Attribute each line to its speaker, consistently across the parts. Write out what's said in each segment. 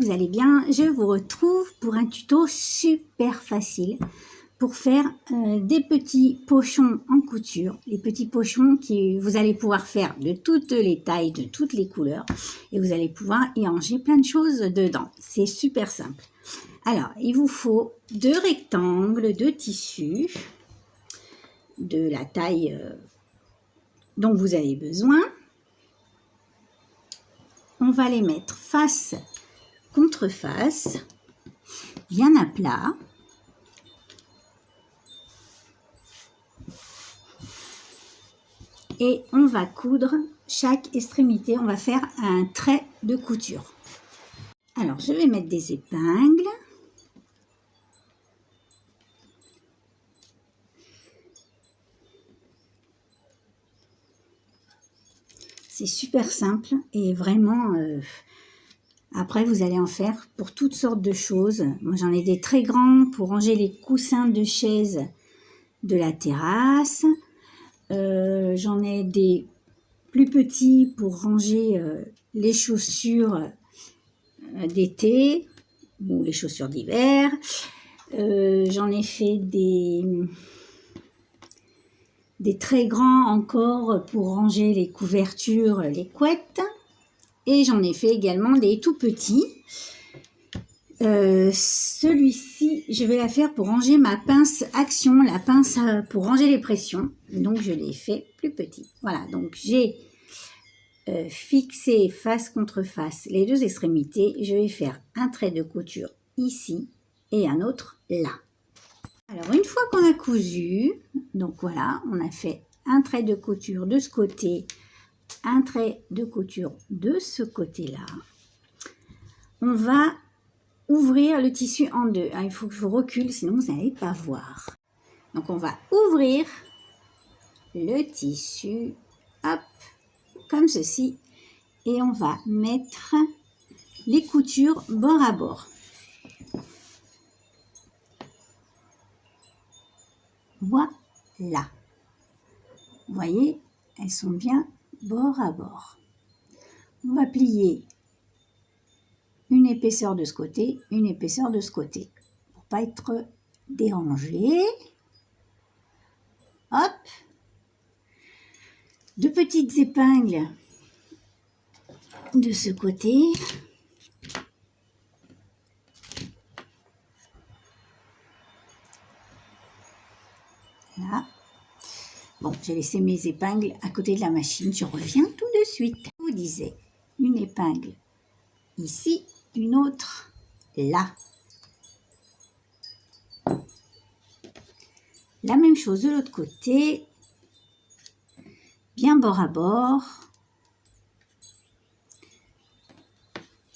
Speaker 1: vous allez bien. Je vous retrouve pour un tuto super facile pour faire des petits pochons en couture. Les petits pochons que vous allez pouvoir faire de toutes les tailles, de toutes les couleurs. Et vous allez pouvoir y ranger plein de choses dedans. C'est super simple. Alors, il vous faut 2 rectangles de tissu de la taille dont vous avez besoin. On va les mettre face contre face, bien à plat. Et on va coudre chaque extrémité, on va faire un trait de couture. Alors, je vais mettre des épingles. C'est super simple et vraiment, après vous allez en faire pour toutes sortes de choses. Moi j'en ai des très grands pour ranger les coussins de chaise de la terrasse. J'en ai des plus petits pour ranger les chaussures d'été ou les chaussures d'hiver. J'en ai fait des très grands encore pour ranger les couvertures, les couettes. Et j'en ai fait également des tout petits. Celui-ci, je vais la faire pour ranger ma pince Action, la pince pour ranger les pressions. Donc, je l'ai fait plus petit. Voilà, donc j'ai fixé face contre face les 2 extrémités. Je vais faire un trait de couture ici et un autre là. Alors, une fois qu'on a cousu, donc voilà, on a fait un trait de couture de ce côté, un trait de couture de ce côté-là. On va ouvrir le tissu en deux. Il faut que je vous recule, sinon vous n'allez pas voir. Donc, on va ouvrir le tissu, hop, comme ceci, et on va mettre les coutures bord à bord. Voilà. Vous voyez, elles sont bien bord à bord. On va plier une épaisseur de ce côté, une épaisseur de ce côté, pour pas être dérangé. Hop. 2 petites épingles de ce côté. Là. Bon, j'ai laissé mes épingles à côté de la machine. Je reviens tout de suite. Je vous disais, une épingle ici, une autre là. La même chose de l'autre côté. Bien bord à bord.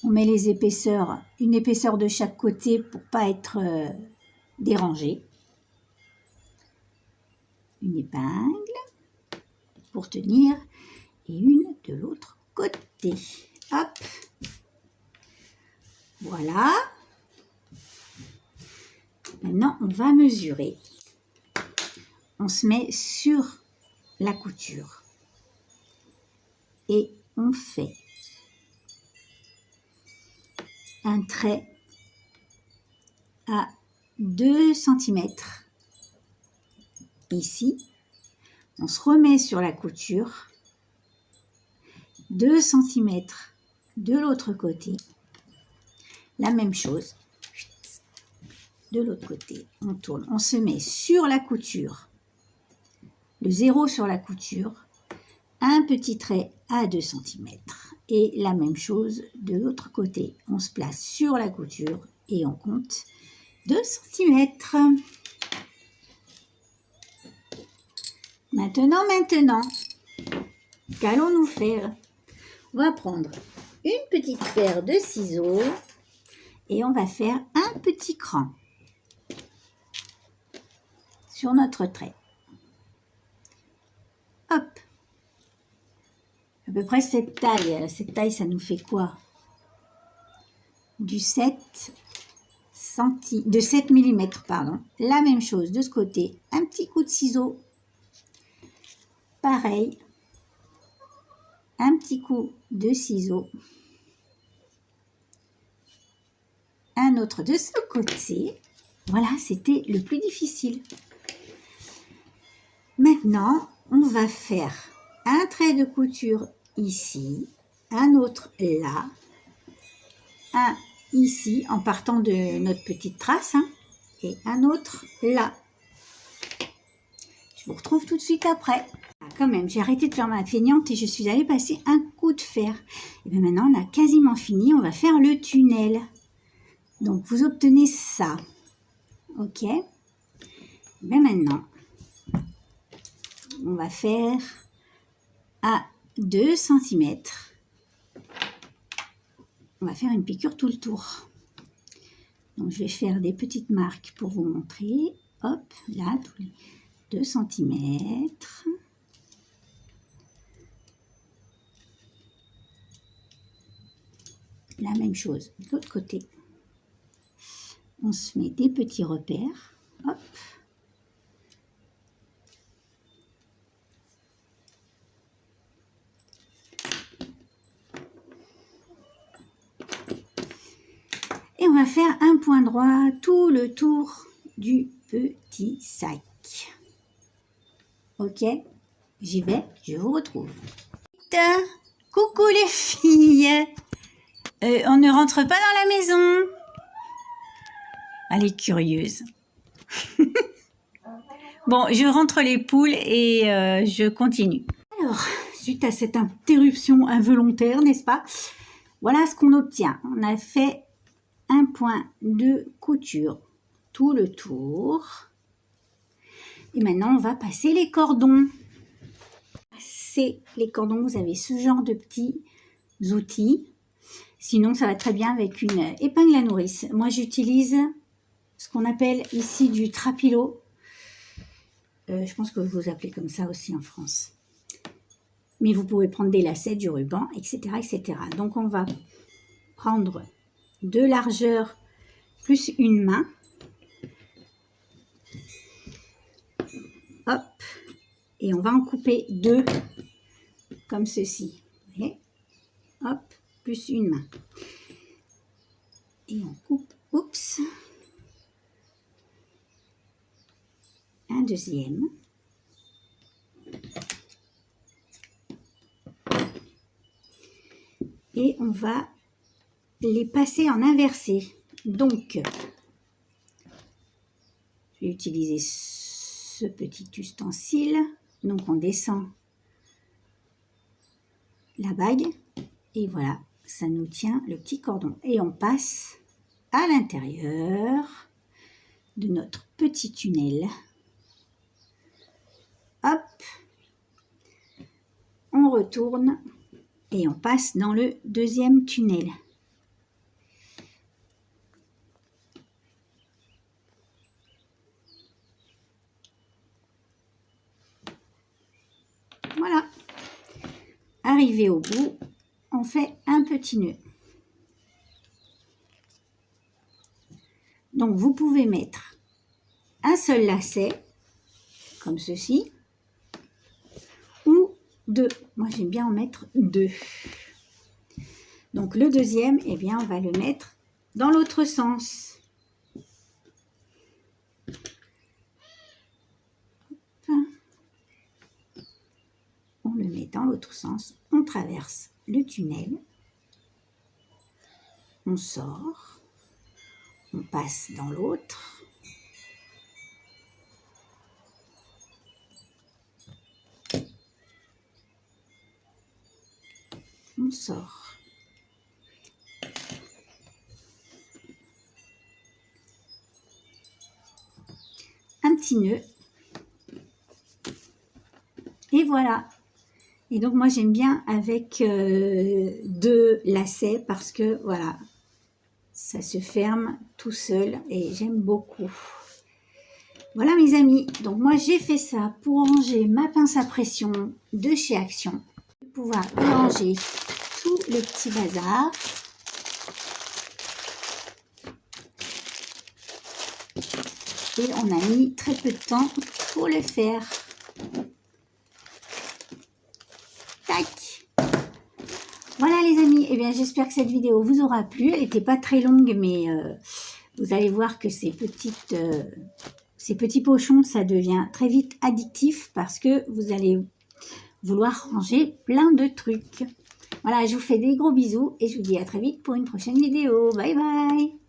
Speaker 1: On met les épaisseurs, une épaisseur de chaque côté pour pas être dérangé. Une épingle pour tenir et une de l'autre côté. Hop. Voilà. Maintenant, on va mesurer. On se met sur la couture et on fait un trait à 2 cm ici. On se remet sur la couture, 2 cm de l'autre côté, la même chose, de l'autre côté, on tourne, on se met sur la couture, le 0 sur la couture, un petit trait à 2 cm et la même chose de l'autre côté, on se place sur la couture et on compte 2 cm. Maintenant, qu'allons-nous faire? On va prendre une petite paire de ciseaux et on va faire un petit cran sur notre trait. Hop! À peu près cette taille. Cette taille, ça nous fait quoi? De 7 mm, pardon. La même chose de ce côté. Un petit coup de ciseau. Pareil. Un petit coup de ciseau. un autre de ce côté. Voilà, c'était le plus difficile. Maintenant, on va faire un trait de couture ici, un autre là, un ici en partant de notre petite trace et un autre là. Je vous retrouve tout de suite après. Quand même, j'ai arrêté de faire ma feignante et je suis allée passer un coup de fer. Et bien maintenant, on a quasiment fini. On va faire le tunnel. Donc, vous obtenez ça. Ok. Et bien maintenant, on va faire à 2 cm. On va faire une piqûre tout le tour. Donc, je vais faire des petites marques pour vous montrer. Hop, là, tous les 2 cm. La même chose de l'autre côté. On se met des petits repères. Hop. Et on va faire un point droit tout le tour du petit sac. Ok, j'y vais, je vous retrouve. Coucou les filles. On ne rentre pas dans la maison. Elle est curieuse. Bon, je rentre les poules et je continue. Alors, suite à cette interruption involontaire, n'est-ce pas? Voilà ce qu'on obtient. On a fait un point de couture tout le tour. Et maintenant, on va passer les cordons. C'est les cordons, vous avez ce genre de petits outils. Sinon, ça va très bien avec une épingle à nourrice. Moi, j'utilise ce qu'on appelle ici du trapilo. Je pense que vous appelez comme ça aussi en France. Mais vous pouvez prendre des lacets, du ruban, etc., etc. Donc, on va prendre de largeur plus une main. Hop. Et on va en couper 2 comme ceci. Vous voyez? Hop, plus une main. Et on coupe, oups, un deuxième. Et on va les passer en inversé. Donc, je vais utiliser ce petit ustensile. Donc, on descend la bague. Et voilà, ça nous tient le petit cordon. Et on passe à l'intérieur de notre petit tunnel. Hop, on retourne et on passe dans le deuxième tunnel. Voilà. Arrivé au bout, on fait un petit nœud. Donc, vous pouvez mettre un seul lacet, comme ceci, ou 2. Moi, j'aime bien en mettre 2. Donc, le deuxième, eh bien, on va le mettre dans l'autre sens. On le met dans l'autre sens, on traverse le tunnel, on sort, on passe dans l'autre, on sort. Un petit nœud. Et voilà. Et donc, moi, j'aime bien avec 2 lacets parce que, voilà, ça se ferme tout seul et j'aime beaucoup. Voilà, mes amis. Donc, moi, j'ai fait ça pour ranger ma pince à pression de chez Action. Pour pouvoir y ranger tout le petit bazar. Et on a mis très peu de temps pour le faire. Tac! Voilà les amis, eh bien, j'espère que cette vidéo vous aura plu. Elle n'était pas très longue, mais vous allez voir que ces petits pochons, ça devient très vite addictif parce que vous allez vouloir ranger plein de trucs. Voilà, je vous fais des gros bisous et je vous dis à très vite pour une prochaine vidéo. Bye bye!